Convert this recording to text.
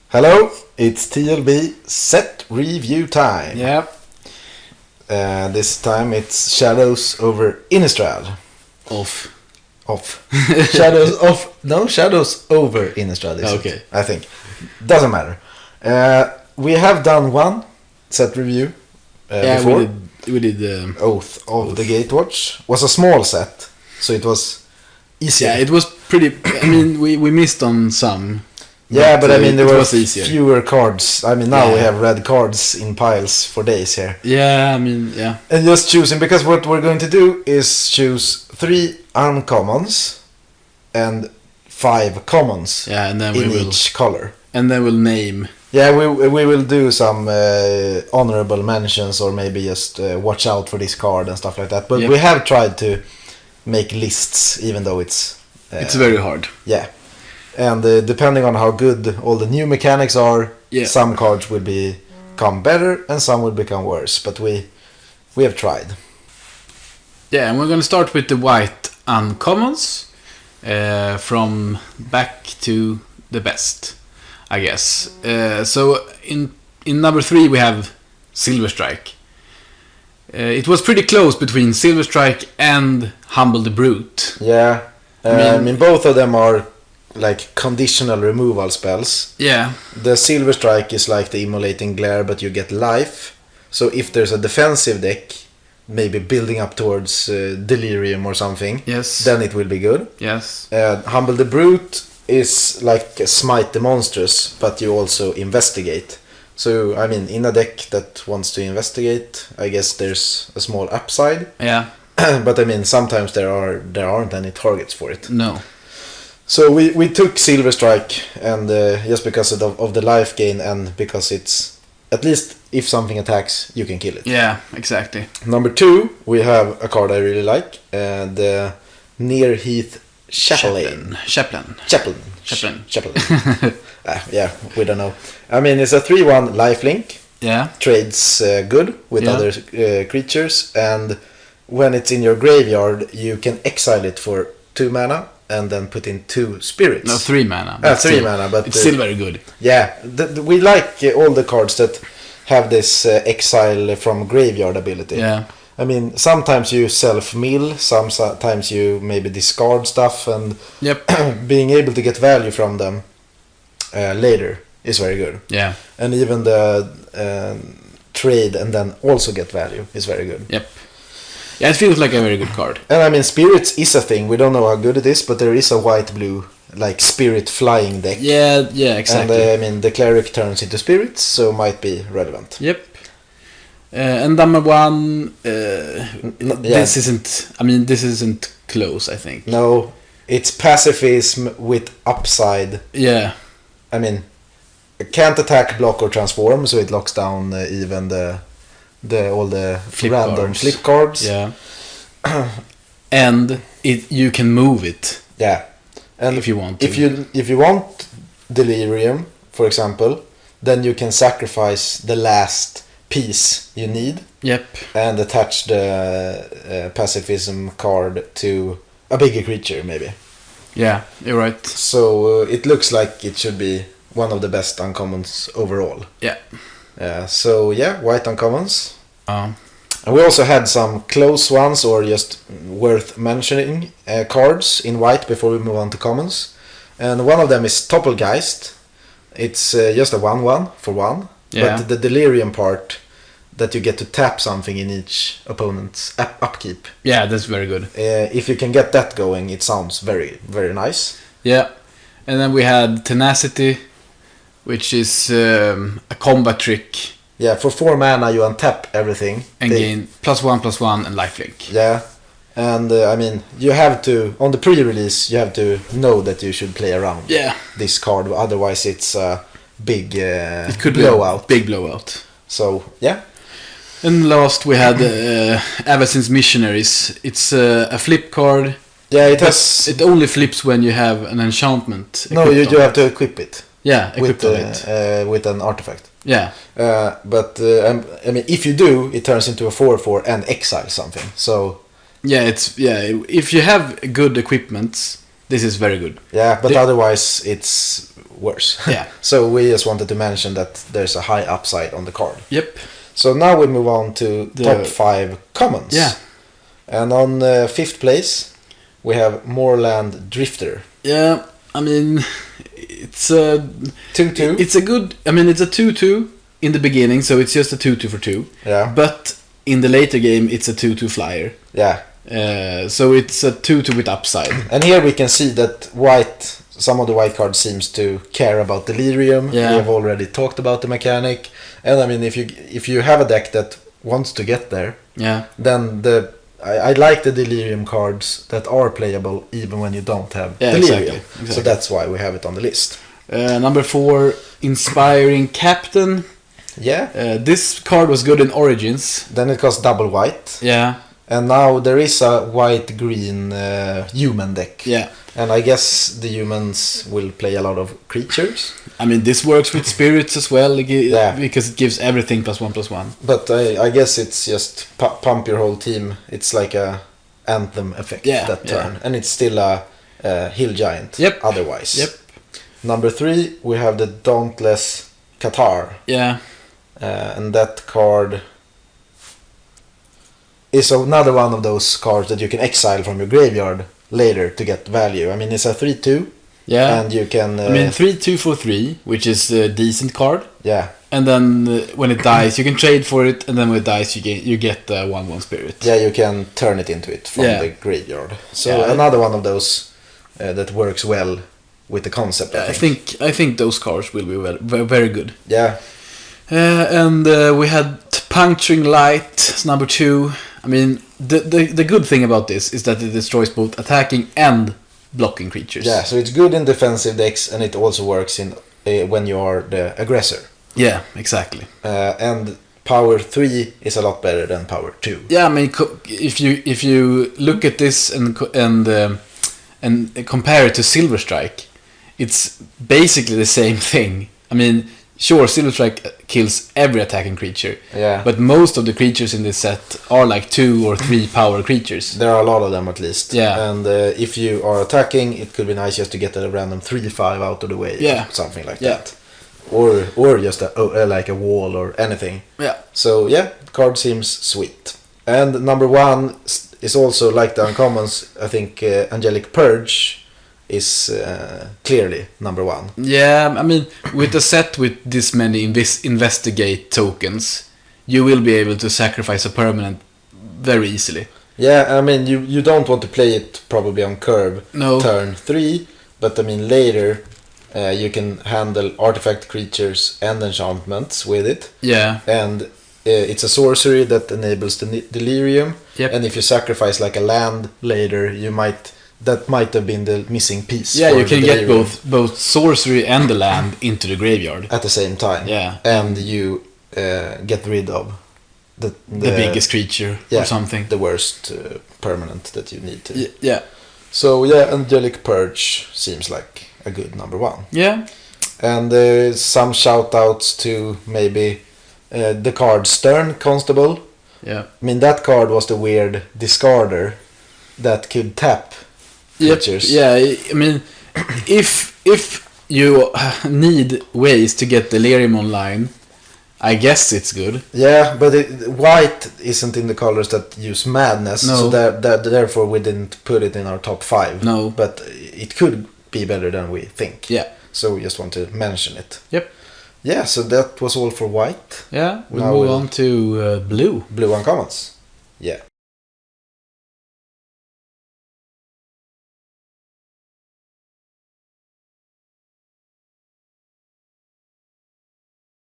Hello, it's TLB set review time. Yeah. This time it's Shadows over Innistrad. Off. Shadows off. No, Shadows over Innistrad. Okay. I think. Doesn't matter. We have done one set review before. we did Oath of the Gatewatch. Was a small set, so it was easier. Yeah, it was pretty. I mean, we missed on some. Yeah, but I mean, there were easier. fewer cards. I mean, now we have red cards in piles for days here. Yeah, I mean, yeah. And just choosing, because what we're going to do is choose 3 uncommons and 5 commons and then in each color. And then we'll name. Yeah, we will do some honorable mentions, or maybe just watch out for this card and stuff like that. But we have tried to make lists, even though it's very hard. Yeah. And depending on how good all the new mechanics are, some cards will become better and some will become worse. But we have tried. Yeah, and we're going to start with the white uncommons from back to the best, I guess. So in number 3 we have Silver Strike. It was pretty close between Silver Strike and Humble the Brute. Yeah, I mean both of them are like conditional removal spells. Yeah. The Silver Strike is like the Immolating Glare, but you get life. So if there's a defensive deck, maybe building up towards Delirium or something, then it will be good. Yes. Humble the Brute is like Smite the Monstrous, but you also investigate. So, I mean, in a deck that wants to investigate, I guess there's a small upside. Yeah. But I mean, sometimes there aren't any targets for it. No. So we took Silver Strike, and just because of the life gain, and because it's, at least if something attacks, you can kill it. Yeah, exactly. Number 2, we have a card I really like, the Near Heath Chaplain. Yeah, we don't know. I mean, it's a 3/1 lifelink. Yeah. Trades good with other creatures, and when it's in your graveyard, you can exile it for 2 mana. And then put in 2 spirits. No, 3 mana. 3 mana, but it's still very good. Yeah, we like all the cards that have this exile from graveyard ability. Yeah. I mean, sometimes you self-mill, sometimes you maybe discard stuff, and being able to get value from them later is very good. Yeah. And even the trade and then also get value is very good. Yep. Yeah, it feels like a very good card. And I mean, spirits is a thing. We don't know how good it is, but there is a white-blue like spirit flying deck. Yeah, exactly. And I mean, the cleric turns into spirits, so might be relevant. Yep. And number 1, this isn't. I mean, this isn't close, I think. No, it's pacifism with upside. Yeah. I mean, it can't attack, block, or transform, so it locks down even all the random flip cards. Yeah. And you can move it. Yeah. And if you want to. If you want Delirium, for example, then you can sacrifice the last piece you need. Yep. And attach the pacifism card to a bigger creature, maybe. Yeah, you're right. So it looks like it should be one of the best uncommons overall. Yeah. So yeah, white uncommons. And we also had some close ones, or just worth mentioning cards in white before we move on to commons. And one of them is Toppelgeist. It's just a 1/1 for 1. Yeah. But the Delirium part, that you get to tap something in each opponent's upkeep. Yeah, that's very good. If you can get that going, it sounds very, very nice. Yeah. And then we had Tenacity, which is a combat trick. Yeah, for 4 mana you untap everything. And gain +1/+1 and lifelink. Yeah, and I mean, you have to, on the pre-release, you have to know that you should play around this card, otherwise it's a big it could blowout. Be a big blowout. So, yeah. And last we had Avacyn's Missionaries. It's a flip card. Yeah, it only flips when you have an enchantment. No, you have to equip it. Yeah, equip it. With an artifact. Yeah. But I mean, if you do, it turns into a 4/4 and exile something. So yeah, if you have good equipment, this is very good. Yeah, but otherwise it's worse. Yeah. So we just wanted to mention that there's a high upside on the card. Yep. So now we move on to top 5 commons. Yeah. And on 5th place, we have Moorland Drifter. Yeah, I mean, it's a 2/2. It's a good. I mean, it's a 2/2 in the beginning, so it's just a 2/2 for 2. Yeah. But in the later game, it's a 2/2 flyer. Yeah. So it's a 2/2 with upside. And here we can see that some of the white cards seems to care about Delirium. Yeah. We have already talked about the mechanic. And I mean, if you have a deck that wants to get there, Yeah. then I like the Delirium cards that are playable even when you don't have Delirium. Exactly. So that's why we have it on the list. Number 4, Inspiring Captain. Yeah. This card was good in Origins. Then it costs double white. Yeah. And now there is a white-green human deck. Yeah. And I guess the humans will play a lot of creatures. I mean, this works with spirits as well, Yeah. because it gives everything +1/+1. But I guess it's just pump your whole team. It's like a anthem effect that turn. Yeah. And it's still a hill giant otherwise. Yep. Number 3, we have the Dauntless Qatar. Yeah. And that card is another one of those cards that you can exile from your graveyard later to get value. I mean, it's a 3/2. Yeah. And you can... I mean, 3/2 for 3, which is a decent card. Yeah. And then when it dies, you can trade for it, and then when it dies, you get 1/1 spirit. Yeah, you can turn it into it from the graveyard. So another one of those that works well with the concept. I think those cards will be very good. Yeah. And we had Puncturing Light, as number 2. I mean, the good thing about this is that it destroys both attacking and blocking creatures. Yeah, so it's good in defensive decks, and it also works in when you are the aggressor. Yeah, exactly. And power 3 is a lot better than power 2. Yeah, I mean, if you look at this and compare it to Silver Strike, it's basically the same thing. I mean, sure, Silver Strike kills every attacking creature. Yeah. But most of the creatures in this set are like 2 or 3 power creatures. There are a lot of them at least. Yeah. And if you are attacking, it could be nice just to get a random 3/5 out of the way. Yeah. Something like that. Or just like a wall or anything. Yeah. So yeah, card seems sweet. And number 1 is also like the uncommons. I think Angelic Purge is clearly number 1. Yeah, I mean, with a set with this many investigate tokens, you will be able to sacrifice a permanent very easily. Yeah, I mean, you don't want to play it probably on curve turn 3, but I mean later you can handle artifact creatures and enchantments with it. Yeah. And it's a sorcery that enables the Delirium. Yep. And if you sacrifice like a land later, that might have been the missing piece. Yeah, you can get both sorcery and the land into the graveyard at the same time. Yeah. And you get rid of the biggest creature or something. The worst permanent that you need to. Yeah. So yeah, Angelic Purge seems like a good number 1. Yeah. And some shout-outs to maybe the card Stern Constable. Yeah. I mean, that card was the weird discarder that could tap creatures. Yeah, I mean, if you need ways to get Delirium online, I guess it's good. Yeah, but white isn't in the colors that use madness, so therefore we didn't put it in our top 5. No. But it could be better than we think. Yeah. So we just want to mention it. Yep. Yeah, so that was all for white. Yeah, we'll move on to blue. Blue uncommons. Yeah.